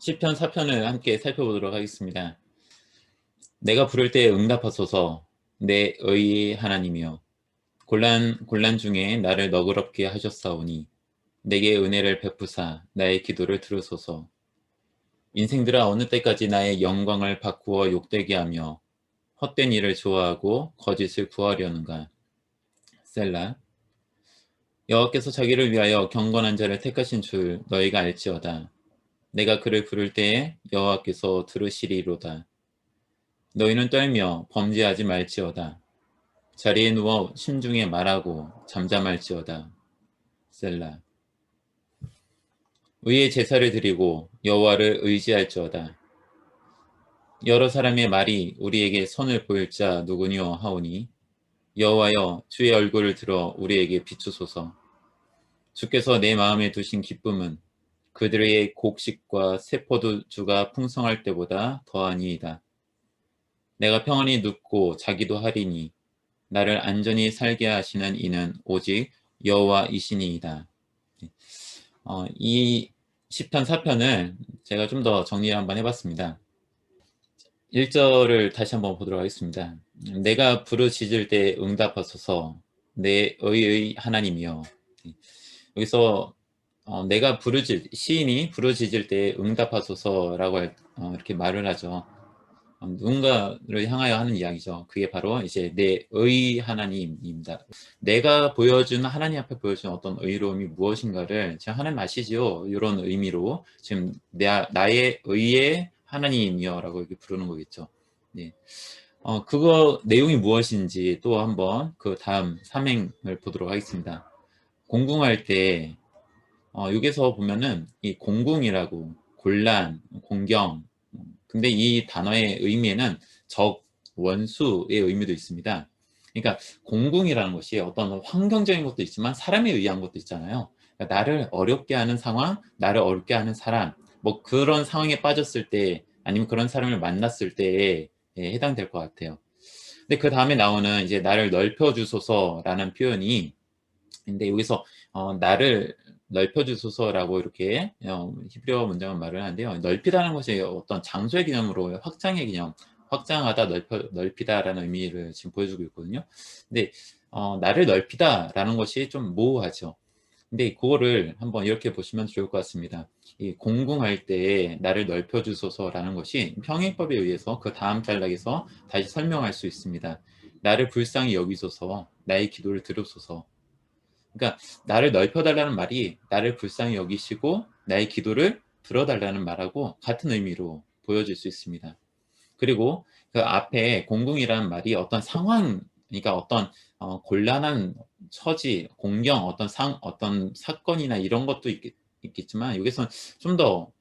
시편 4편을 함께 살펴보도록 하겠습니다. 내가 부를 때에 응답하소서. 내 의의 하나님이여, 곤란 중에 나를 너그럽게 하셨사오니 내게 은혜를 베푸사 나의 기도를 들으소서. 인생들아, 어느 때까지 나의 영광을 바꾸어 욕되게 하며 헛된 일을 좋아하고 거짓을 구하려는가. 셀라. 여호와께서 자기를 위하여 경건한 자를 택하신 줄 너희가 알지어다. 내가 그를 부를 때에 여호와께서 들으시리로다. 너희는 떨며 범죄하지 말지어다. 자리에 누워 심중에 말하고 잠잠할지어다. 셀라. 의의 제사를 드리고 여호와를 의지할지어다. 여러 사람의 말이 우리에게 선을 보일 자 누구니요 하오니, 여호와여, 주의 얼굴을 들어 우리에게 비추소서. 주께서 내 마음에 두신 기쁨은 그들의 곡식과 새 포도주가 풍성할 때보다 더하니이다. 내가 평안히 눕고 자기도 하리니 나를 안전히 살게 하시는 이는 오직 여호와이시니이다. 이 시편 4편을 제가 좀 더 정리를 한번 해봤습니다. 1절을 다시 한번 보도록 하겠습니다. 내가 부르짖을 때 응답하소서. 내 의의 하나님이여. 여기서 내가 시인이 부르짖을 때 응답하소서라고 이렇게 말을 하죠. 누군가를 향하여 하는 이야기죠. 그게 바로 이제 내 의 하나님입니다. 내가 보여주는, 하나님 앞에 보여주는 어떤 의로움이 무엇인가를 지금 하나님 아시지요? 이런 의미로 지금 나의 의의 하나님이여 라고 이렇게 부르는 거겠죠. 네. 그거 내용이 무엇인지 또 한번 그 다음 삼행을 보도록 하겠습니다. 공궁할 때 여기서 보면은 이 공궁이라고, 곤란, 공경, 근데 이 단어의 의미에는 적, 원수의 의미도 있습니다. 그러니까 공궁이라는 것이 어떤 환경적인 것도 있지만 사람에 의한 것도 있잖아요. 그러니까 나를 어렵게 하는 상황, 나를 어렵게 하는 사람, 뭐 그런 상황에 빠졌을 때, 아니면 그런 사람을 만났을 때에 해당될 것 같아요. 근데 그 다음에 나오는 이제 나를 넓혀주소서라는 표현이, 근데 여기서 나를 넓혀주소서라고 이렇게 히브리어 문장은 말을 하는데요. 넓히다는 것이 어떤 장소의 개념으로 확장의 개념, 확장하다, 넓히다라는 의미를 지금 보여주고 있거든요. 근데 나를 넓히다라는 것이 좀 모호하죠. 근데 그거를 한번 이렇게 보시면 좋을 것 같습니다. 이 공궁할 때 나를 넓혀주소서라는 것이 평행법에 의해서 그 다음 단락에서 다시 설명할 수 있습니다. 나를 불쌍히 여기소서, 나의 기도를 들으소서. 그러니까 나를 넓혀달라는 말이 나를 불쌍히 여기시고 나의 기도를 들어달라는 말하고 같은 의미로 보여질 수 있습니다. 그리고 그 앞에 공궁이라는 말이 어떤 상황, 그러니까 어떤 곤란한 처지, 공경, 어떤 사건이나 이런 것도 있겠지만, 여기서는 좀 더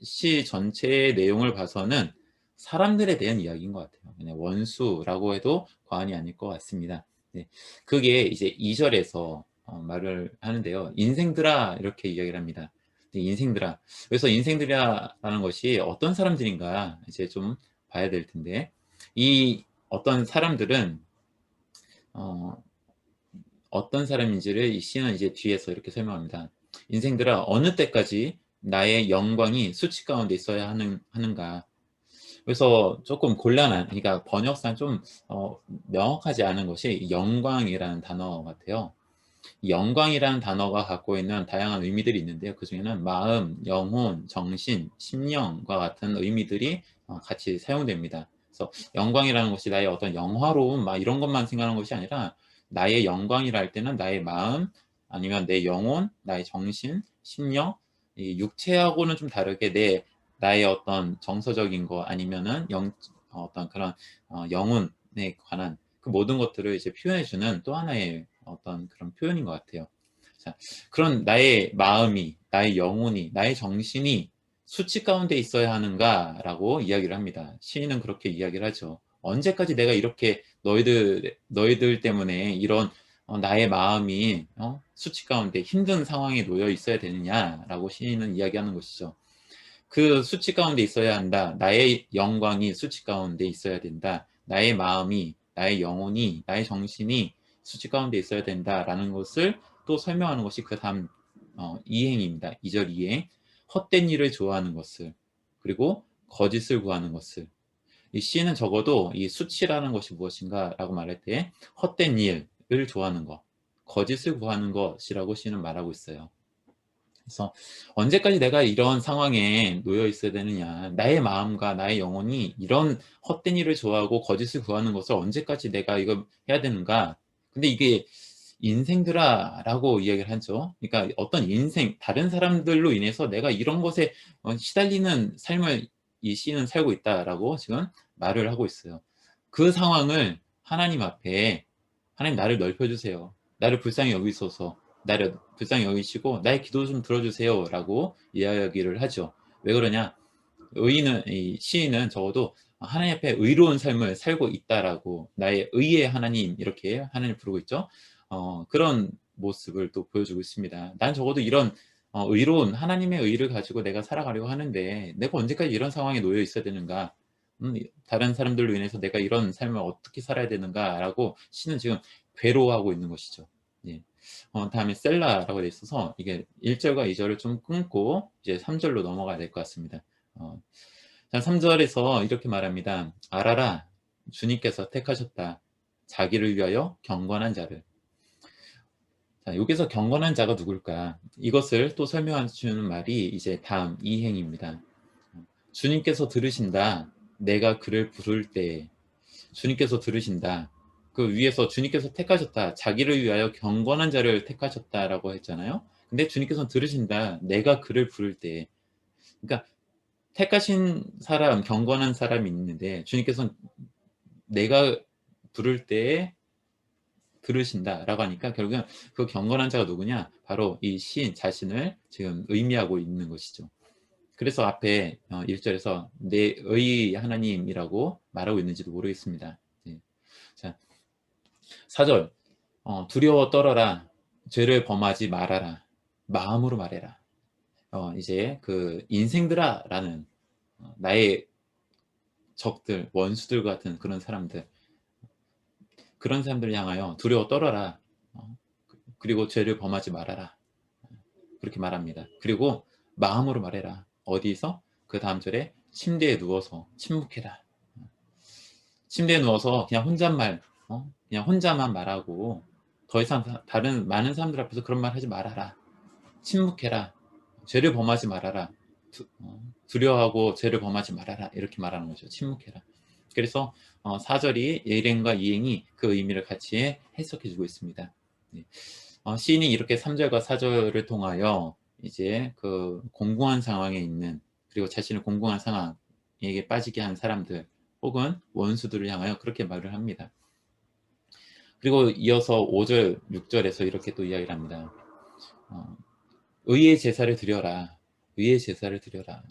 시 전체의 내용을 봐서는 사람들에 대한 이야기인 것 같아요. 그냥 원수라고 해도 과언이 아닐 것 같습니다. 네. 그게 이제 2절에서 말을 하는데요. 인생들아, 이렇게 이야기를 합니다. 인생들아. 그래서 인생들이라는 것이 어떤 사람들인가 이제 좀 봐야 될 텐데, 이 어떤 사람들은 어떤 사람인지를 이 시는 이제 뒤에서 이렇게 설명합니다. 인생들아, 어느 때까지 나의 영광이 수치 가운데 있어야 하는가. 그래서 조금 곤란한, 그러니까 번역상 좀 명확하지 않은 것이 영광이라는 단어 같아요. 영광이라는 단어가 갖고 있는 다양한 의미들이 있는데요. 그 중에는 마음, 영혼, 정신, 심령과 같은 의미들이 같이 사용됩니다. 그래서 영광이라는 것이 나의 어떤 영화로움, 막 이런 것만 생각하는 것이 아니라, 나의 영광이라 할 때는 나의 마음, 아니면 내 영혼, 나의 정신, 심령, 이 육체하고는 좀 다르게 나의 어떤 정서적인 거, 아니면은 어떤 그런 영혼에 관한 그 모든 것들을 이제 표현해주는 또 하나의 어떤 그런 표현인 것 같아요. 자, 그런 나의 마음이, 나의 영혼이, 나의 정신이 수치 가운데 있어야 하는가라고 이야기를 합니다. 시인은 그렇게 이야기를 하죠. 언제까지 내가 이렇게 너희들 때문에 이런 나의 마음이 수치 가운데 힘든 상황에 놓여 있어야 되느냐라고 시인은 이야기하는 것이죠. 그 수치 가운데 있어야 한다. 나의 영광이 수치 가운데 있어야 된다. 나의 마음이, 나의 영혼이, 나의 정신이 수치 가운데 있어야 된다라는 것을 또 설명하는 것이 그 다음 이행입니다. 2절 이행. 헛된 일을 좋아하는 것을, 그리고 거짓을 구하는 것을. 이 시인은 적어도 이 수치라는 것이 무엇인가라고 말할 때 헛된 일을 좋아하는 것, 거짓을 구하는 것이라고 시인은 말하고 있어요. 그래서 언제까지 내가 이런 상황에 놓여 있어야 되느냐. 나의 마음과 나의 영혼이 이런 헛된 일을 좋아하고 거짓을 구하는 것을 언제까지 내가 이거 해야 되는가. 근데 이게 인생들아 라고 이야기를 하죠. 그러니까 어떤 인생, 다른 사람들로 인해서 내가 이런 것에 시달리는 삶을 이 시인은 살고 있다라고 지금 말을 하고 있어요. 그 상황을 하나님 앞에, 하나님 나를 넓혀주세요. 나를 불쌍히 여기소서. 나를 불쌍히 여기시고 나의 기도 좀 들어주세요 라고 이야기를 하죠. 왜 그러냐, 이 시인은 적어도 하나님 앞에 의로운 삶을 살고 있다라고, 나의 의의 하나님 이렇게 하나님을 부르고 있죠. 그런 모습을 또 보여주고 있습니다. 난 적어도 이런 의로운 하나님의 의를 가지고 내가 살아가려고 하는데 내가 언제까지 이런 상황에 놓여 있어야 되는가, 다른 사람들로 인해서 내가 이런 삶을 어떻게 살아야 되는가라고 시는 지금 괴로워하고 있는 것이죠. 예. 다음에 셀라라고 돼 있어서 이게 1절과 2절을 좀 끊고 이제 3절로 넘어가야 될 것 같습니다. 자, 3절에서 이렇게 말합니다. 알아라, 주님께서 택하셨다. 자기를 위하여 경건한 자를. 자, 여기서 경건한 자가 누굴까? 이것을 또 설명해 주는 말이 이제 다음 이행입니다. 주님께서 들으신다. 내가 그를 부를 때. 주님께서 들으신다. 그 위에서 주님께서 택하셨다. 자기를 위하여 경건한 자를 택하셨다라고 했잖아요. 근데 주님께서 들으신다. 내가 그를 부를 때. 그러니까 택하신 사람, 경건한 사람이 있는데 주님께서는 내가 부를 때에 들으신다라고 하니까 결국은 그 경건한 자가 누구냐? 바로 이 시인 자신을 지금 의미하고 있는 것이죠. 그래서 앞에 1절에서 내 의 하나님이라고 말하고 있는지도 모르겠습니다. 예. 자, 4절, 두려워 떨어라, 죄를 범하지 말아라, 마음으로 말해라. 이제 그 인생들아라는 나의 적들, 원수들 같은 그런 사람들, 그런 사람들을 향하여 두려워 떨어라. 그리고 죄를 범하지 말아라. 그렇게 말합니다. 그리고 마음으로 말해라. 어디서? 그 다음 절에 침대에 누워서 침묵해라. 침대에 누워서 그냥 혼잣말, 그냥 혼자만 말하고 더 이상 다른 많은 사람들 앞에서 그런 말 하지 말아라. 침묵해라. 죄를 범하지 말아라. 두려워하고 죄를 범하지 말아라. 이렇게 말하는 거죠. 침묵해라. 그래서 4절이 일행과 이행이 그 의미를 같이 해석해 주고 있습니다. 네. 시인이 이렇게 3절과 4절을 통하여 이제 그 공공한 상황에 있는, 그리고 자신을 공공한 상황에 빠지게 한 사람들 혹은 원수들을 향하여 그렇게 말을 합니다. 그리고 이어서 5절, 6절에서 이렇게 또 이야기를 합니다. 의의 제사를 드려라. 의의 제사를 드려라.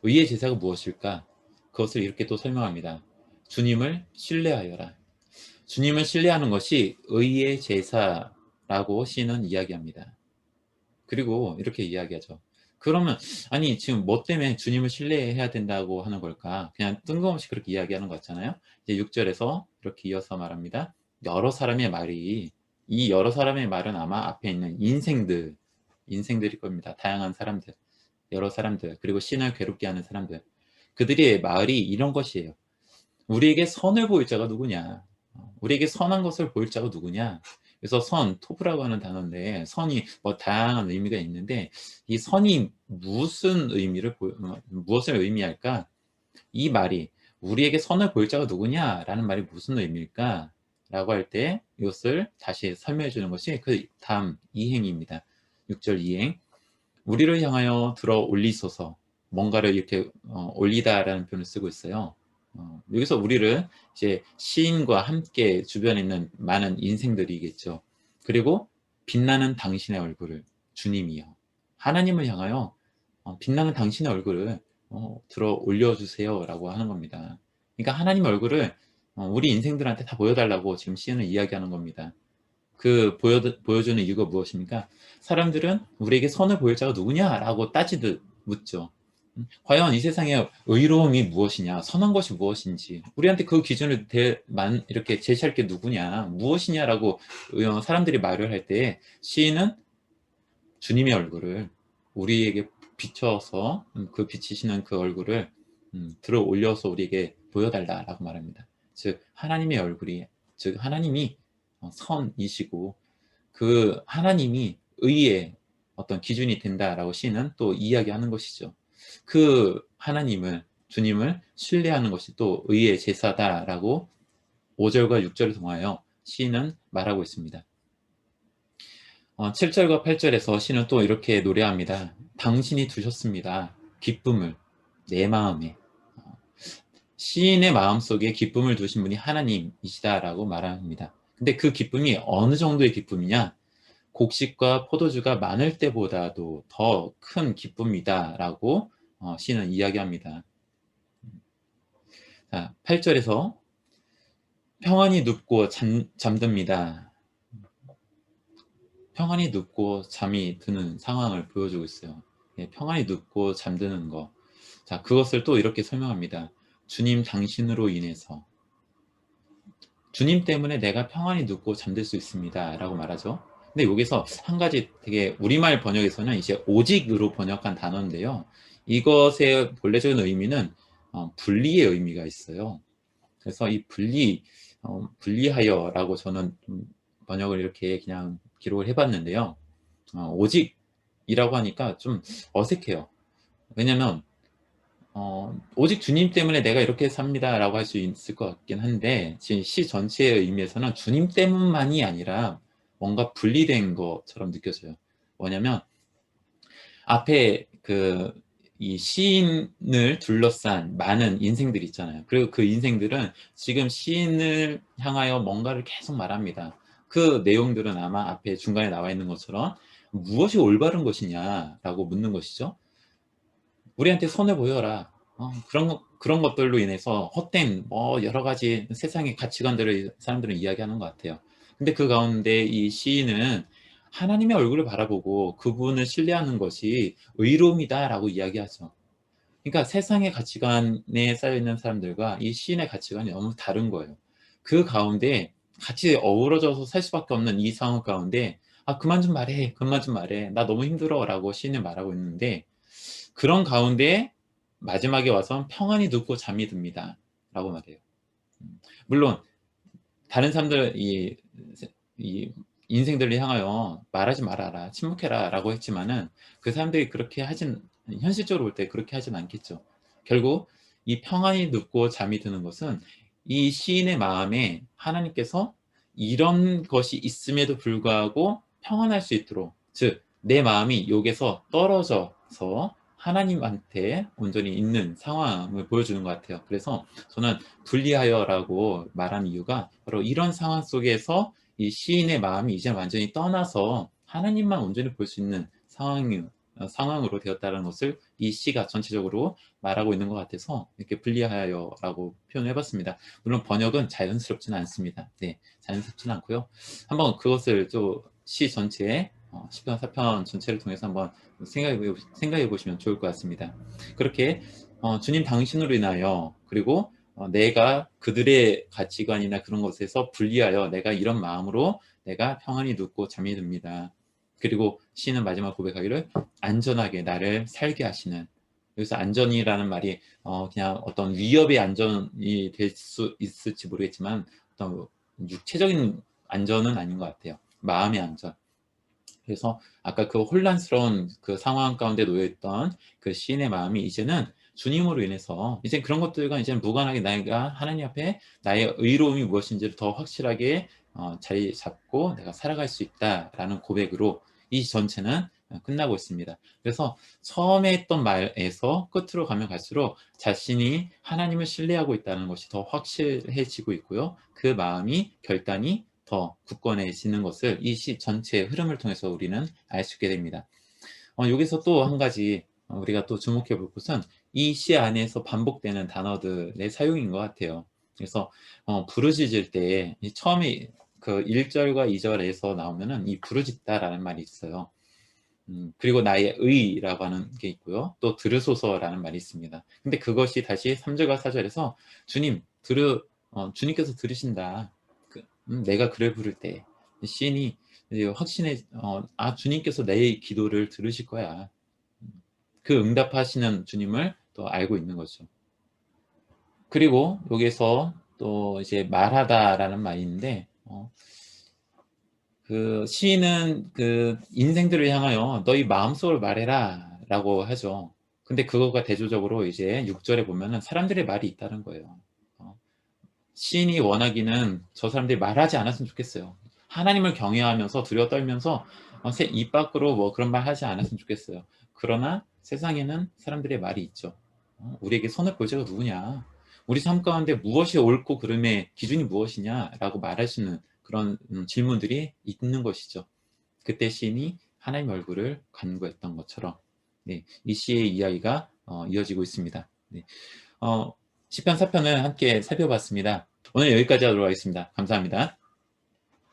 의의 제사가 무엇일까? 그것을 이렇게 또 설명합니다. 주님을 신뢰하여라. 주님을 신뢰하는 것이 의의 제사라고 시인은 이야기합니다. 그리고 이렇게 이야기하죠. 그러면 아니 지금 뭐 때문에 주님을 신뢰해야 된다고 하는 걸까? 그냥 뜬금없이 그렇게 이야기하는 것 같잖아요. 이제 6절에서 이렇게 이어서 말합니다. 여러 사람의 말이, 이 여러 사람의 말은 아마 앞에 있는 인생들일 겁니다. 다양한 사람들, 여러 사람들, 그리고 신을 괴롭게 하는 사람들, 그들의 말이 이런 것이에요. 우리에게 선을 보일 자가 누구냐? 우리에게 선한 것을 보일 자가 누구냐? 그래서 토브라고 하는 단어인데, 선이 뭐 다양한 의미가 있는데, 이 선이 무엇을 의미할까? 이 말이 우리에게 선을 보일 자가 누구냐라는 말이 무슨 의미일까? 라고 할 때 이것을 다시 설명해 주는 것이 그 다음 이행입니다. 6절 이행. 우리를 향하여 들어 올리소서. 뭔가를 이렇게 올리다라는 표현을 쓰고 있어요. 여기서 우리를 이제 시인과 함께 주변에 있는 많은 인생들이겠죠. 그리고 빛나는 당신의 얼굴을, 주님이요, 하나님을 향하여 빛나는 당신의 얼굴을 들어 올려주세요 라고 하는 겁니다. 그러니까 하나님 얼굴을 우리 인생들한테 다 보여달라고 지금 시인은 이야기하는 겁니다. 그 보여주는 이유가 무엇입니까? 사람들은 우리에게 선을 보일 자가 누구냐라고 따지듯 묻죠. 과연 이 세상에 의로움이 무엇이냐, 선한 것이 무엇인지, 우리한테 그 기준을 이렇게 제시할 게 누구냐, 무엇이냐라고 사람들이 말을 할 때 시인은 주님의 얼굴을 우리에게 비춰서 그 비치시는 그 얼굴을 들어 올려서 우리에게 보여달라라고 말합니다. 즉 하나님의 얼굴이, 즉 하나님이 선이시고 그 하나님이 의의 어떤 기준이 된다라고 시인은 또 이야기하는 것이죠. 그 하나님을, 주님을 신뢰하는 것이 또 의의 제사다라고 5절과 6절을 통하여 시인은 말하고 있습니다. 7절과 8절에서 시는 또 이렇게 노래합니다. 당신이 두셨습니다. 기쁨을 내 마음에. 시인의 마음속에 기쁨을 두신 분이 하나님이시다라고 말합니다. 근데 그 기쁨이 어느 정도의 기쁨이냐? 곡식과 포도주가 많을 때보다도 더 큰 기쁨이다라고 시는 이야기합니다. 자, 8절에서 평안히 눕고 잠듭니다. 평안히 눕고 잠이 드는 상황을 보여주고 있어요. 예, 평안히 눕고 잠드는 거. 자, 그것을 또 이렇게 설명합니다. 주님 당신으로 인해서, 주님 때문에 내가 평안히 눕고 잠들 수 있습니다 라고 말하죠. 근데 여기서 한 가지 되게 우리말 번역에서는 이제 오직으로 번역한 단어인데요, 이것의 본래적인 의미는 분리의 의미가 있어요. 그래서 이 분리하여라고 저는 번역을 이렇게 그냥 기록을 해봤는데요, 오직이라고 하니까 좀 어색해요. 왜냐면 오직 주님 때문에 내가 이렇게 삽니다 라고 할 수 있을 것 같긴 한데, 지금 시 전체의 의미에서는 주님 때문만이 아니라 뭔가 분리된 것처럼 느껴져요. 뭐냐면 앞에 이 시인을 둘러싼 많은 인생들이 있잖아요. 그리고 그 인생들은 지금 시인을 향하여 뭔가를 계속 말합니다. 그 내용들은 아마 앞에 중간에 나와 있는 것처럼 무엇이 올바른 것이냐라고 묻는 것이죠. 우리한테 선을 보여라. 그런 것들로 인해서 헛된 여러 가지 세상의 가치관들을 사람들은 이야기하는 것 같아요. 근데 그 가운데 이 시인은 하나님의 얼굴을 바라보고 그분을 신뢰하는 것이 의로움이다라고 이야기하죠. 그러니까 세상의 가치관에 쌓여있는 사람들과 이 시인의 가치관이 너무 다른 거예요. 그 가운데 같이 어우러져서 살 수밖에 없는 이 상황 가운데 그만 좀 말해, 그만 좀 말해, 나 너무 힘들어 라고 시인은 말하고 있는데, 그런 가운데 마지막에 와서 평안히 눕고 잠이 듭니다 라고 말해요. 물론 다른 사람들 이 인생들을 향하여 말하지 말아라, 침묵해라 라고 했지만은 그 사람들이 그렇게 현실적으로 볼 때 그렇게 하진 않겠죠. 결국 이 평안히 눕고 잠이 드는 것은 이 시인의 마음에 하나님께서 이런 것이 있음에도 불구하고 평안할 수 있도록, 즉 내 마음이 여기서 떨어져서 하나님한테 온전히 있는 상황을 보여주는 것 같아요. 그래서 저는 분리하여라고 말한 이유가 바로 이런 상황 속에서 이 시인의 마음이 이제 완전히 떠나서 하나님만 온전히 볼 수 있는 상황으로 되었다는 것을 이 시가 전체적으로 말하고 있는 것 같아서 이렇게 분리하여라고 표현을 해봤습니다. 물론 번역은 자연스럽지는 않습니다. 네, 자연스럽지는 않고요. 한번 그것을 또 시 전체에 10편, 4편 전체를 통해서 한번 생각해 보시면 좋을 것 같습니다. 그렇게 주님 당신으로 인하여, 그리고 내가 그들의 가치관이나 그런 것에서 분리하여 내가 이런 마음으로 내가 평안히 눕고 잠이 듭니다. 그리고 시는 마지막 고백하기를 안전하게 나를 살게 하시는, 여기서 안전이라는 말이 그냥 어떤 위협의 안전이 될 수 있을지 모르겠지만 어떤 육체적인 안전은 아닌 것 같아요. 마음의 안전. 그래서 아까 그 혼란스러운 그 상황 가운데 놓여있던 그 시인의 마음이 이제는 주님으로 인해서 이제 그런 것들과 이제 무관하게 내가 하나님 앞에 나의 의로움이 무엇인지를 더 확실하게 자리 잡고 내가 살아갈 수 있다라는 고백으로 이 전체는 끝나고 있습니다. 그래서 처음에 했던 말에서 끝으로 가면 갈수록 자신이 하나님을 신뢰하고 있다는 것이 더 확실해지고 있고요. 그 마음이 결단이 더 굳건해지는 것을 이 시 전체의 흐름을 통해서 우리는 알 수 있게 됩니다. 여기서 또 한 가지 우리가 또 주목해 볼 것은 이 시 안에서 반복되는 단어들의 사용인 것 같아요. 그래서 부르짖을 때 처음에 그 1절과 2절에서 나오면은 이 부르짖다라는 말이 있어요. 그리고 나의 의라고 하는 게 있고요. 또 들으소서라는 말이 있습니다. 근데 그것이 다시 3절과 4절에서 주님께서 들으신다. 내가 그를 부를 때 시인이 이제 확신해, 주님께서 내 기도를 들으실 거야. 그 응답하시는 주님을 또 알고 있는 거죠. 그리고 여기서 또 이제 말하다라는 말이 있는데 그 시인은 그 인생들을 향하여 "너희 마음속을 말해라."라고 하죠. 근데 그거가 대조적으로 이제 6 절에 보면은 사람들의 말이 있다는 거예요. 어 시인이 원하기는 저 사람들이 말하지 않았으면 좋겠어요. 하나님을 경외하면서 두려워 떨면서 새 입 밖으로 뭐 그런 말 하지 않았으면 좋겠어요. 그러나 세상에는 사람들의 말이 있죠. "우리에게 선을 볼 자가 누구냐? 우리 삶 가운데 무엇이 옳고 그름의 기준이 무엇이냐?"라고 말할 수 있는 그런 질문들이 있는 것이죠. 그때 시인이 하나님 얼굴을 간구했던 것처럼 네, 이 시의 이야기가 이어지고 있습니다. 네. 시편 4편을 함께 살펴봤습니다. 오늘 여기까지 하도록 하겠습니다. 감사합니다.